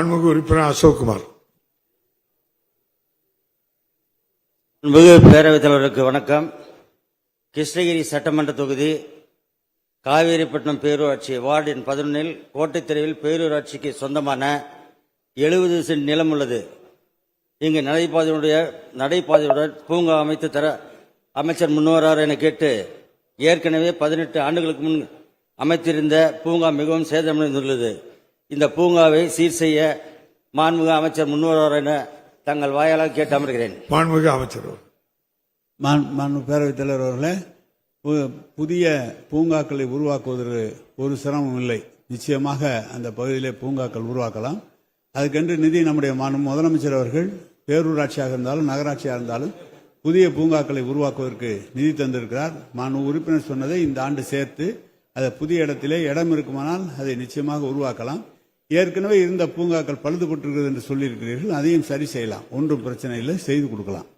உறுப்பினர் அசோக்குமார். பேரவைத் தலைவருக்கு வணக்கம். கிருஷ்ணகிரி சட்டமன்ற தொகுதி காவேரிப்பட்டினம் பேரூராட்சி வார்டு எண் 11 கோட்டை தெருவில் பேரூராட்சிக்கு சொந்தமான 70 சென்ட் நிலம் உள்ளது. இங்கு நடைபாதையுடன் பூங்கா அமைத்து தர அமைச்சர் முன்வரார் என கேட்டு ஏற்கனவே 18 ஆண்டுகளுக்கு முன் அமைத்திருந்த பூங்கா மிகவும் சேதமடைந்துள்ளது. இந்த பூங்காவை சீர் செய்ய மாண்புமிகு அமைச்சர் முன்வருவார் என தங்கள் வாயால் கேட்டு அமர்கிறேன். மாண்புமிகு அமைச்சர். பேரவைத் தலைவர் அவர்களே, புதிய பூங்காக்களை உருவாக்குவதற்கு ஒரு சிரமம் இல்லை. நிச்சயமாக அந்த பகுதியிலே பூங்காக்கள் உருவாக்கலாம். அதுக்கென்று நிதி நம்முடைய முதலமைச்சர் அவர்கள் பேரூராட்சியாக இருந்தாலும் நகராட்சியாக இருந்தாலும் புதிய பூங்காக்களை உருவாக்குவதற்கு நிதி தந்திருக்கிறார். உறுப்பினர் சொன்னதை இந்த ஆண்டு சேர்த்து அதை புதிய இடத்திலே இடம் இருக்குமானால் அதை நிச்சயமாக உருவாக்கலாம். ஏற்கனவே இருந்த பூங்காக்கள் பழுதுபட்டிருக்கிறது என்று சொல்லியிருக்கிறீர்கள், அதையும் சரி செய்யலாம். ஒன்றும் பிரச்சனை இல்லை, செய்து கொடுக்கலாம்.